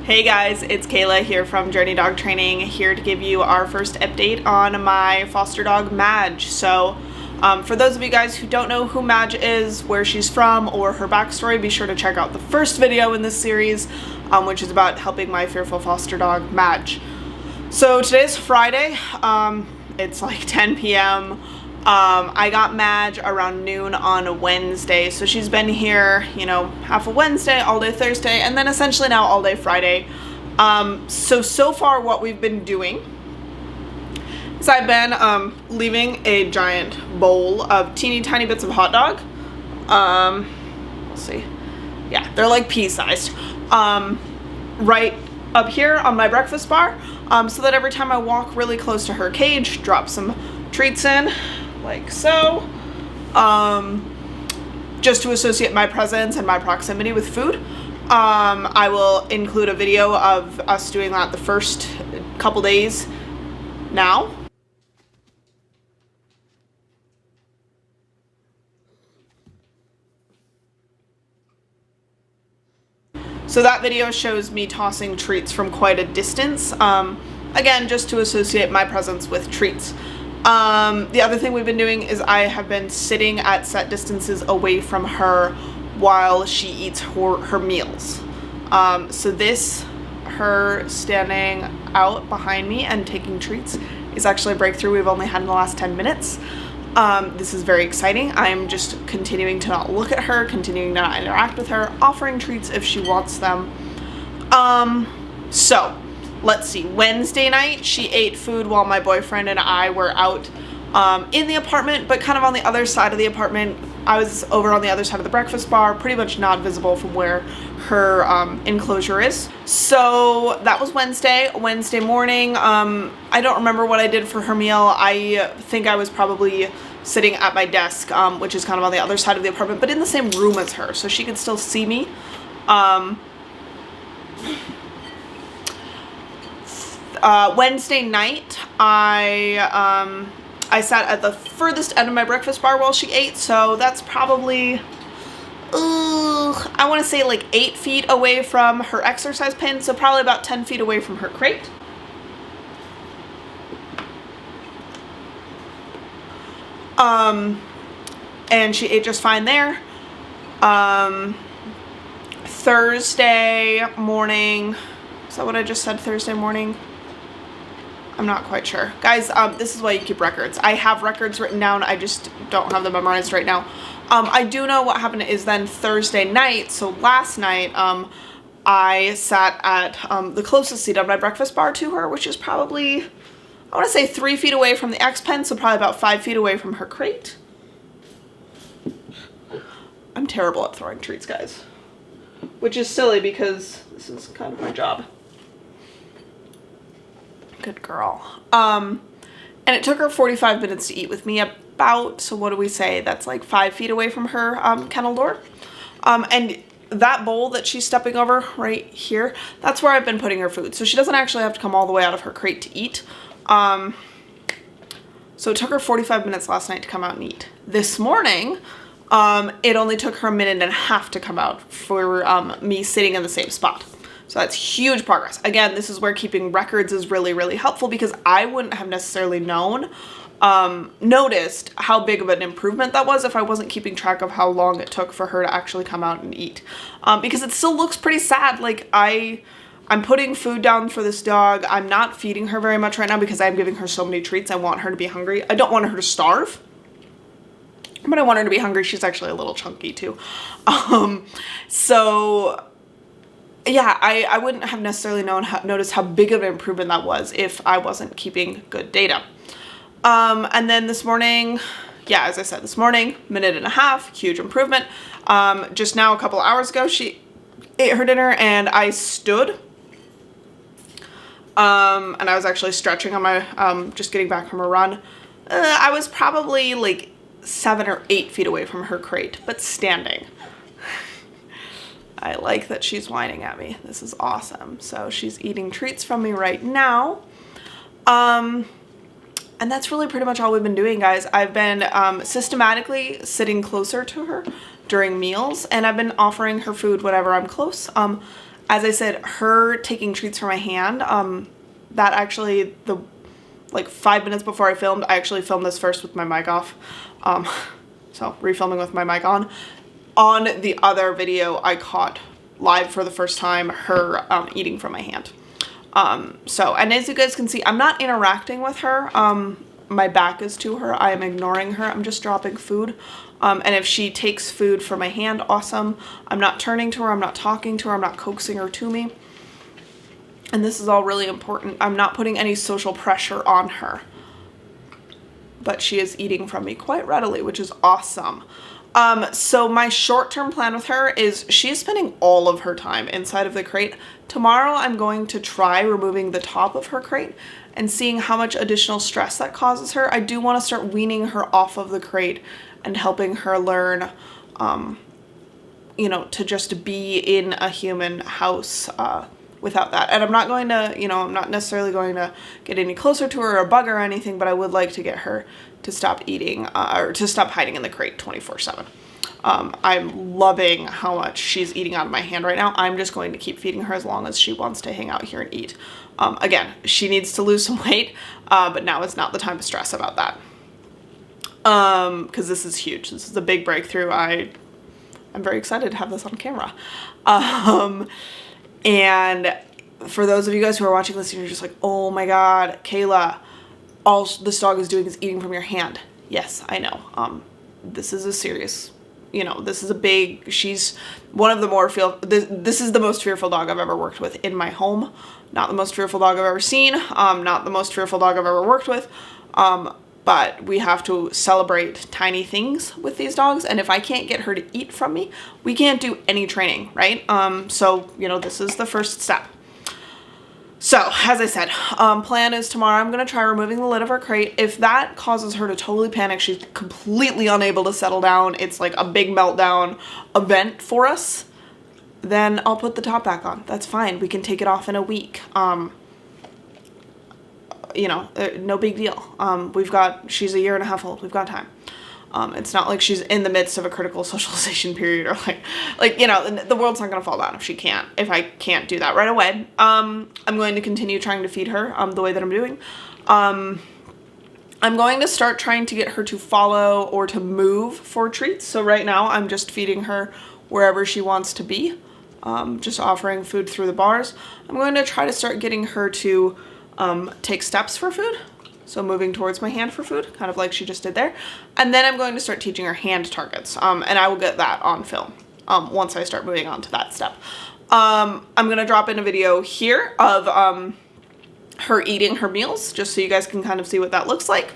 Hey guys, it's Kayla here from Journey Dog Training, here to give you our first update on my foster dog Madge. So for those of you guys who don't know who Madge is, where she's from, or her backstory, be sure to check out the first video in this series, which is about helping my fearful foster dog Madge. So today's Friday, it's like 10 p.m. I got Madge around noon on a Wednesday, so she's been here, half a Wednesday, all day Thursday, and then essentially now all day Friday. So far what we've been doing is I've been leaving a giant bowl of teeny tiny bits of hot dog. Let's see. Yeah, they're like pea-sized. Right up here on my breakfast bar, so that every time I walk really close to her cage, drop some treats in, like so, just to associate my presence and my proximity with food. I will include a video of us doing that the first couple days now. So that video shows me tossing treats from quite a distance, again, just to associate my presence with treats. The other thing we've been doing is I have been sitting at set distances away from her while she eats her meals. So this, her standing out behind me and taking treats, is actually a breakthrough we've only had in the last 10 minutes. This is very exciting. I'm just continuing to not look at her, continuing to not interact with her, offering treats if she wants them. So let's see, Wednesday night she ate food while my boyfriend and I were out in the apartment, but kind of on the other side of the apartment. I was over on the other side of the breakfast bar, pretty much not visible from where her enclosure is. So that was Wednesday. Wednesday morning, I don't remember what I did for her meal. I think I was probably sitting at my desk, which is kind of on the other side of the apartment, but in the same room as her, so she could still see me. Wednesday night, I sat at the furthest end of my breakfast bar while she ate, so that's probably, I want to say like 8 feet away from her exercise pen, so probably about 10 feet away from her crate. And she ate just fine there. Thursday morning, is that what I just said, Thursday morning? I'm not quite sure. Guys, this is why you keep records. I have records written down, I just don't have them memorized right now. I do know what happened is then Thursday night, so last night, I sat at the closest seat on my breakfast bar to her, which is probably, I want to say 3 feet away from the X pen, so probably about 5 feet away from her crate. I'm terrible at throwing treats, guys, which is silly because this is kind of my job. Good girl. And it took her 45 minutes to eat with me about, so what do we say? That's like 5 feet away from her kennel door. And that bowl that she's stepping over right here, that's where I've been putting her food. So she doesn't actually have to come all the way out of her crate to eat. So it took her 45 minutes last night to come out and eat. This morning, it only took her a minute and a half to come out for me sitting in the same spot. So that's huge progress. Again, this is where keeping records is really, really helpful because I wouldn't have necessarily noticed how big of an improvement that was if I wasn't keeping track of how long it took for her to actually come out and eat. Because it still looks pretty sad. Like I'm putting food down for this dog. I'm not feeding her very much right now because I'm giving her so many treats. I want her to be hungry. I don't want her to starve, but I want her to be hungry. She's actually a little chunky too. So yeah, I wouldn't have necessarily noticed how big of an improvement that was if I wasn't keeping good data. And then this morning, yeah, as I said, this morning, minute and a half, huge improvement. Just now, a couple hours ago, she ate her dinner and I stood. And I was actually stretching on my, just getting back from a run. I was probably like 7 or 8 feet away from her crate, but standing. I like that she's whining at me. This is awesome. So she's eating treats from me right now. And that's really pretty much all we've been doing, guys. I've been systematically sitting closer to her during meals, and I've been offering her food whenever I'm close. as I said, her taking treats from my hand, that actually, like 5 minutes before I filmed, I actually filmed this first with my mic off. So refilming with my mic on. On the other video, I caught live for the first time her eating from my hand. And as you guys can see, I'm not interacting with her. My back is to her. I am ignoring her. I'm just dropping food. And if she takes food from my hand, awesome. I'm not turning to her. I'm not talking to her. I'm not coaxing her to me. And this is all really important. I'm not putting any social pressure on her. But she is eating from me quite readily, which is awesome. So my short-term plan with her is she is spending all of her time inside of the crate. Tomorrow I'm going to try removing the top of her crate and seeing how much additional stress that causes her. I do want to start weaning her off of the crate and helping her learn, you know, to just be in a human house without that. And I'm not going to, you know, I'm not necessarily going to get any closer to her or bug her or anything, but I would like to get her to stop eating or to stop hiding in the crate 24/7. I'm loving how much she's eating out of my hand right now. I'm just going to keep feeding her as long as she wants to hang out here and eat. Again, she needs to lose some weight, but now is not the time to stress about that. Because this is huge. This is a big breakthrough. I'm very excited to have this on camera. And for those of you guys who are watching this and you're just like, oh my God, Kayla, all this dog is doing is eating from your hand. Yes, I know. This is a serious, you know, this is a big, she's one of the more this is the most fearful dog I've ever worked with in my home. Not the most fearful dog I've ever seen. Not the most fearful dog I've ever worked with. But we have to celebrate tiny things with these dogs. And if I can't get her to eat from me, we can't do any training, right? So, you know, this is the first step. So, as I said, plan is tomorrow I'm going to try removing the lid of her crate. If that causes her to totally panic, she's completely unable to settle down, it's like a big meltdown event for us, then I'll put the top back on. That's fine. We can take it off in a week. You know, no big deal. She's a 1.5 years old. We've got time. It's not like she's in the midst of a critical socialization period or like, you know, the world's not going to fall down if I can't do that right away. I'm going to continue trying to feed her, the way that I'm doing. I'm going to start trying to get her to follow or to move for treats. So right now I'm just feeding her wherever she wants to be. Just offering food through the bars. I'm going to try to start getting her to take steps for food. So moving towards my hand for food, kind of like she just did there. And then I'm going to start teaching her hand targets. And I will get that on film once I start moving on to that step. I'm going to drop in a video here of her eating her meals, just so you guys can kind of see what that looks like.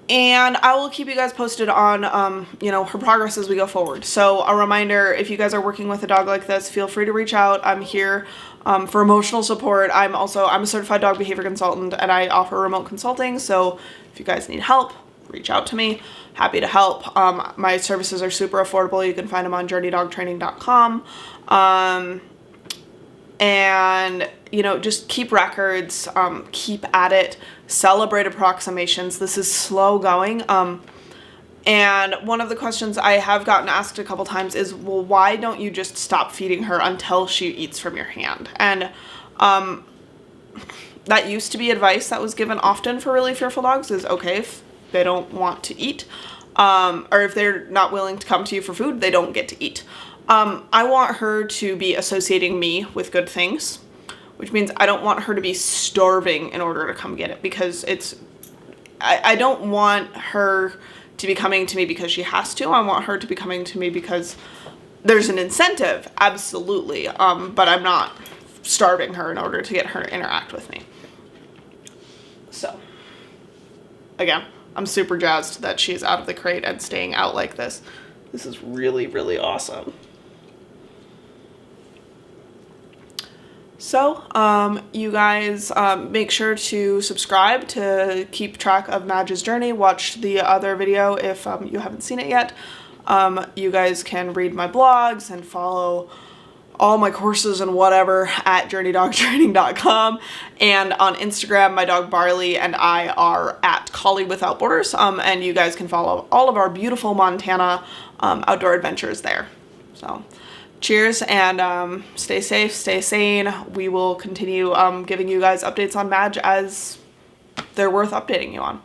And I will keep you guys posted on, you know, her progress as we go forward. So a reminder, if you guys are working with a dog like this, feel free to reach out. I'm here for emotional support. I'm a certified dog behavior consultant and I offer remote consulting. So if you guys need help, reach out to me. Happy to help. My services are super affordable. You can find them on journeydogtraining.com. And, you know, just keep records, keep at it, celebrate approximations. This is slow going. And one of the questions I have gotten asked a couple times is, well, why don't you just stop feeding her until she eats from your hand? And that used to be advice that was given often for really fearful dogs is, okay, if they don't want to eat, or if they're not willing to come to you for food, they don't get to eat. I want her to be associating me with good things, which means I don't want her to be starving in order to come get it, because I don't want her to be coming to me because she has to. I want her to be coming to me because there's an incentive, absolutely, but I'm not starving her in order to get her to interact with me. So, again, I'm super jazzed that she's out of the crate and staying out like this. This is really, really awesome. So, you guys make sure to subscribe to keep track of Madge's journey. Watch the other video if you haven't seen it yet. You guys can read my blogs and follow all my courses and whatever at journeydogtraining.com, and on Instagram my dog Barley and I are at Collie Without Borders, and you guys can follow all of our beautiful Montana outdoor adventures there. So cheers, and stay safe, stay sane. We will continue giving you guys updates on Madge as they're worth updating you on.